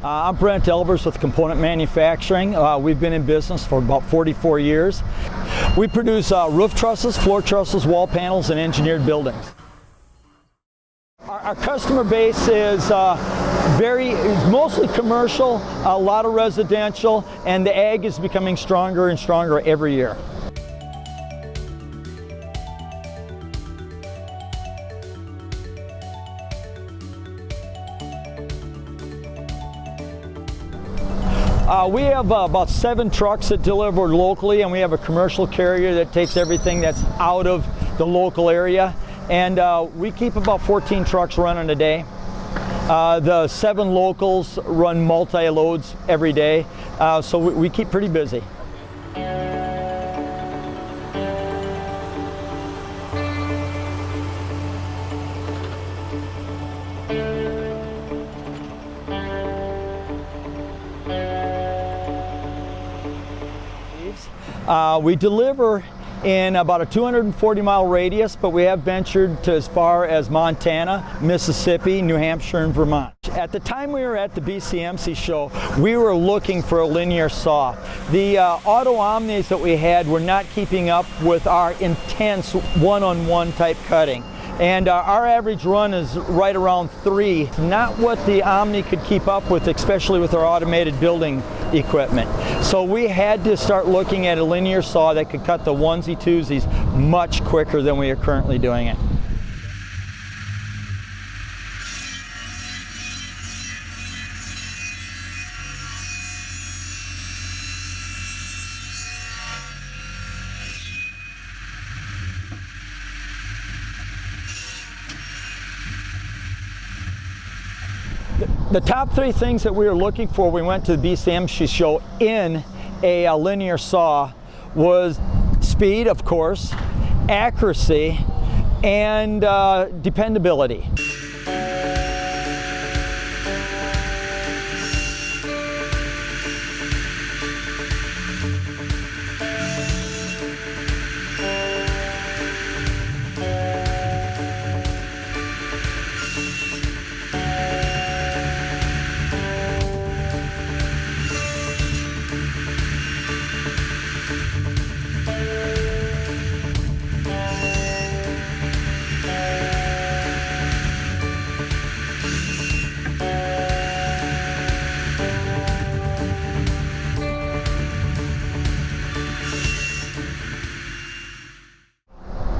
I'm Brent Elbers with Component Manufacturing. We've been in business for about 44 years. We produce roof trusses, floor trusses, wall panels, and engineered buildings. Our customer base is mostly commercial, a lot of residential, and the ag is becoming stronger and stronger every year. We have about 7 trucks that deliver locally, and we have a commercial carrier that takes everything that's out of the local area. And we keep about 14 trucks running a day. The 7 locals run multi-loads every day, so we keep pretty busy. We deliver in about a 240-mile radius, but we have ventured to as far as Montana, Mississippi, New Hampshire, and Vermont. At the time we were at the BCMC show, we were looking for a linear saw. The auto omnis that we had were not keeping up with our intense one-on-one type cutting. And our average run is right around 3. Not what the Omni could keep up with, especially with our automated building equipment. So we had to start looking at a linear saw that could cut the onesie twosies much quicker than we are currently doing it. The top 3 things that we were looking for when we went to the BCMC show in a linear saw was speed, of course, accuracy, and dependability.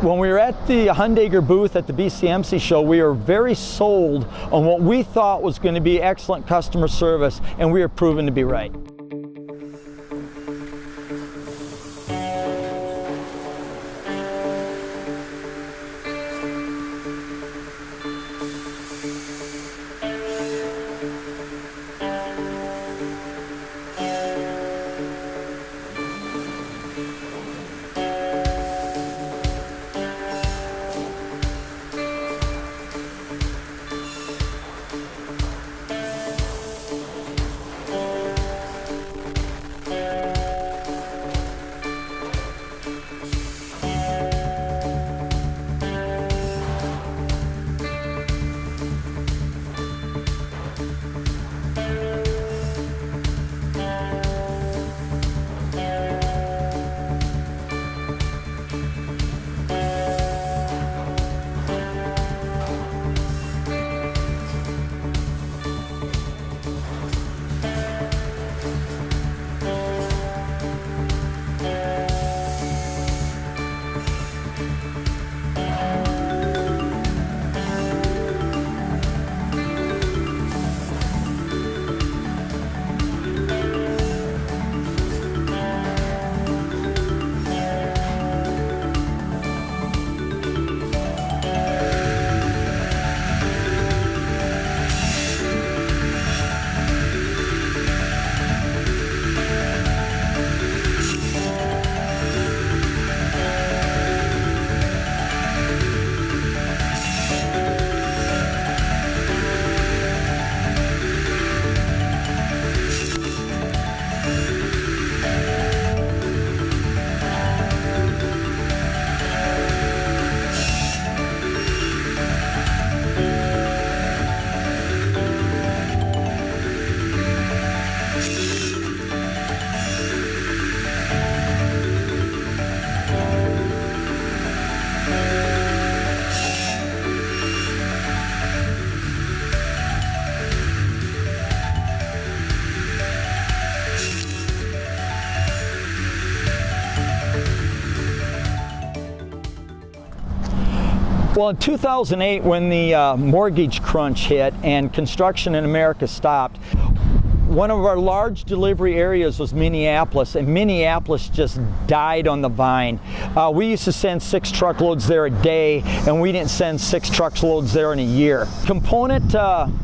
When we were at the Hundager booth at the BCMC show, we were very sold on what we thought was going to be excellent customer service, and we were proven to be right. Well, in 2008, when the mortgage crunch hit and construction in America stopped, one of our large delivery areas was Minneapolis, and Minneapolis just died on the vine. We used to send 6 truckloads there a day, and we didn't send 6 truckloads there in a year. Component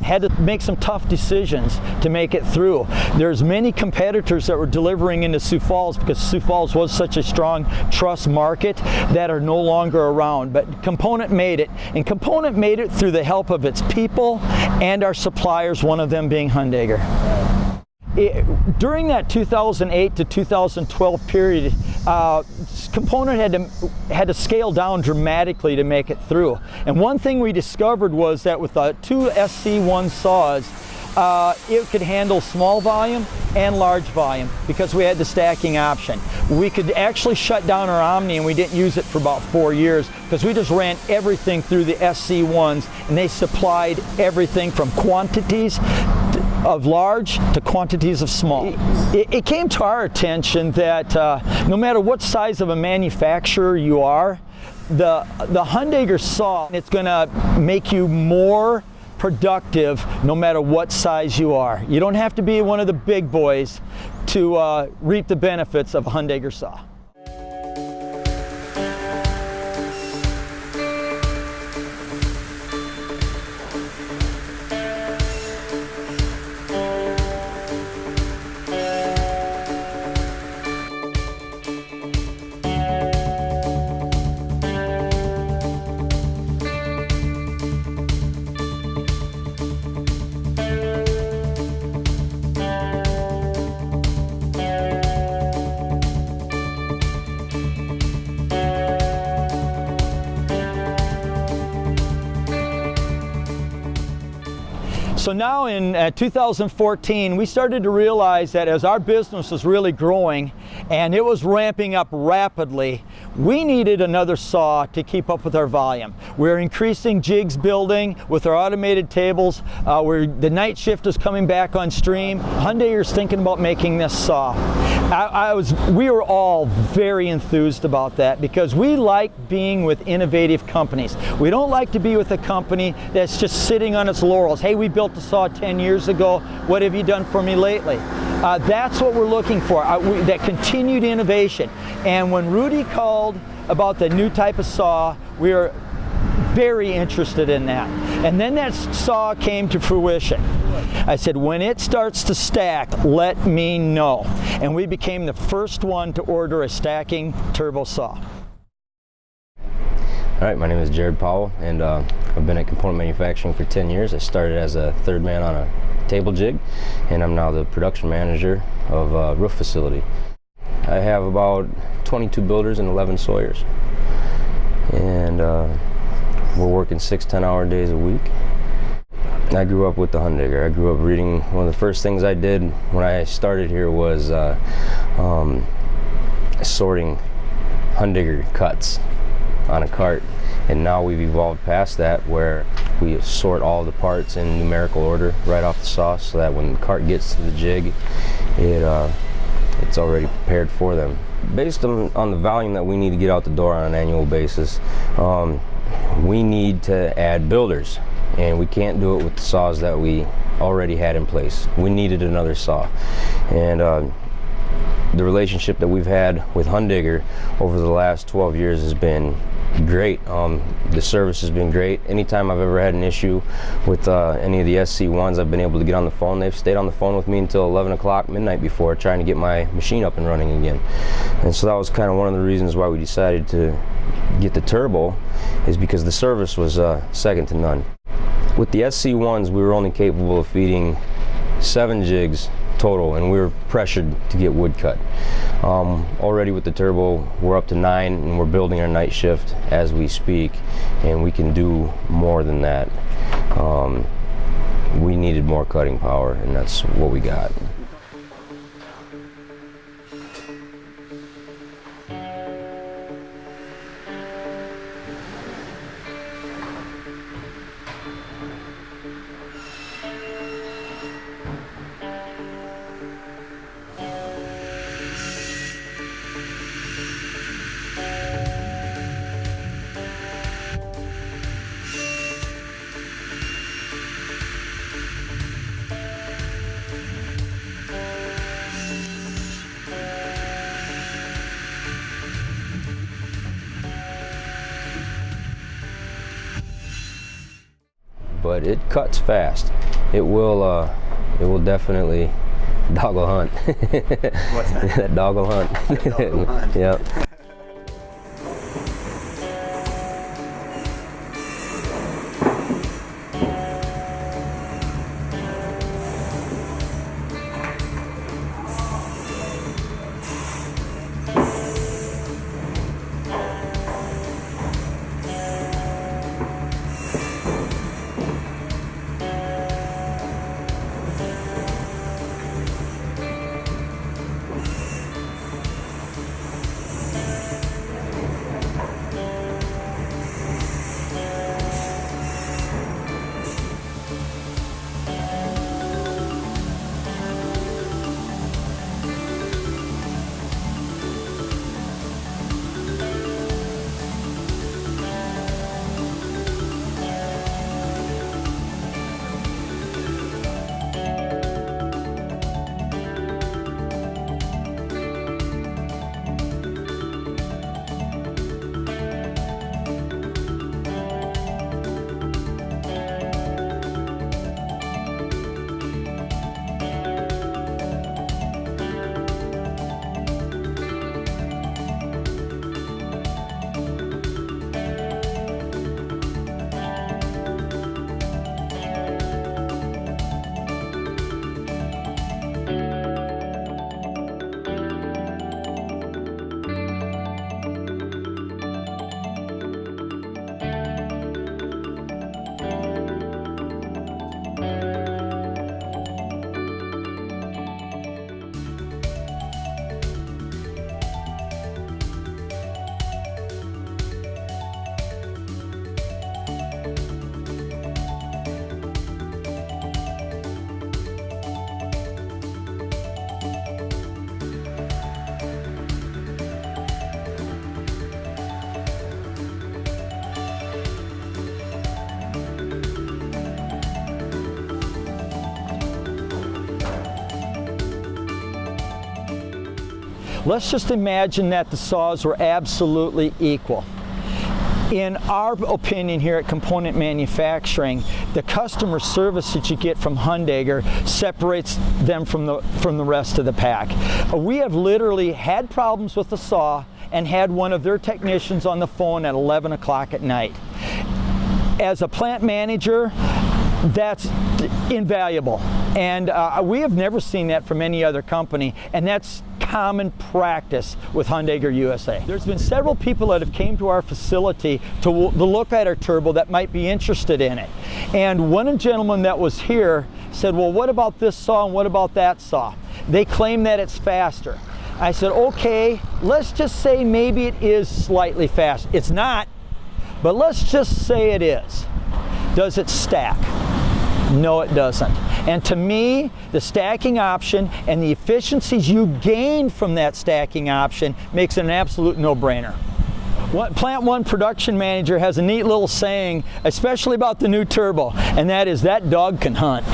had to make some tough decisions to make it through. There's many competitors that were delivering into Sioux Falls because Sioux Falls was such a strong truss market that are no longer around. But Component made it, and Component made it through the help of its people and our suppliers, one of them being Hundager. During that 2008 to 2012 period, Component had to scale down dramatically to make it through. And one thing we discovered was that with the 2 SC1 saws, it could handle small volume and large volume because we had the stacking option. We could actually shut down our Omni, and we didn't use it for about 4 years because we just ran everything through the SC1s, and they supplied everything from quantities of large to quantities of small. It came to our attention that no matter what size of a manufacturer you are, the Hundager saw, it's going to make you more productive no matter what size you are. You don't have to be one of the big boys to reap the benefits of a Hundager saw. So now in 2014, we started to realize that as our business was really growing and it was ramping up rapidly, we needed another saw to keep up with our volume. We're increasing jigs building with our automated tables. The night shift is coming back on stream. Hundager's thinking about making this saw. We were all very enthused about that because we like being with innovative companies. We don't like to be with a company that's just sitting on its laurels. Hey, we built the saw 10 years ago. What have you done for me lately? That's what we're looking for, that continued innovation. And when Rudy called about the new type of saw, we were very interested in that. And then that saw came to fruition. I said, when it starts to stack, let me know. And we became the first one to order a stacking turbo saw. All right, my name is Jared Powell, and I've been at Component Manufacturing for 10 years. I started as a third man on a table jig, and I'm now the production manager of a roof facility. I have about 22 builders and 11 sawyers, and we're working 6 10-hour days a week. I grew up with the Hundager. I grew up reading. One of the first things I did when I started here was sorting Hundager cuts on a cart, and now we've evolved past that where we sort all the parts in numerical order right off the saw so that when the cart gets to the jig, it's already prepared for them. Based on the volume that we need to get out the door on an annual basis, we need to add builders, and we can't do it with the saws that we already had in place. We needed another saw, and the relationship that we've had with Hundager over the last 12 years has been great. The service has been great. Anytime I've ever had an issue with any of the SC1s, I've been able to get on the phone. They've stayed on the phone with me until 11 o'clock midnight before, trying to get my machine up and running again. And so that was kind of one of the reasons why we decided to get the turbo, is because the service was second to none. With the SC1s, we were only capable of feeding 7 jigs total, and we were pressured to get wood cut. Already with the turbo, we're up to 9, and we're building our night shift as we speak, and we can do more than that. We needed more cutting power, and that's what we got. but it cuts fast. It will definitely doggle hunt. What's that? That doggle hunt. Doggle hunt. Yep. Let's just imagine that the saws were absolutely equal. In our opinion here at Component Manufacturing, the customer service that you get from Hundager separates them from the rest of the pack. We have literally had problems with the saw and had one of their technicians on the phone at 11 o'clock at night. As a plant manager, that's invaluable, and we have never seen that from any other company, and that's common practice with Hundager USA. There's been several people that have came to our facility to look at our turbo that might be interested in it, and one gentleman that was here said, well, what about this saw and what about that saw? They claim that it's faster. I said, okay, let's just say maybe it is slightly fast. It's not, but let's just say it is. Does it stack? No, it doesn't. And to me, the stacking option and the efficiencies you gain from that stacking option makes it an absolute no-brainer. Plant 1 production manager has a neat little saying, especially about the new turbo, and that is, that dog can hunt.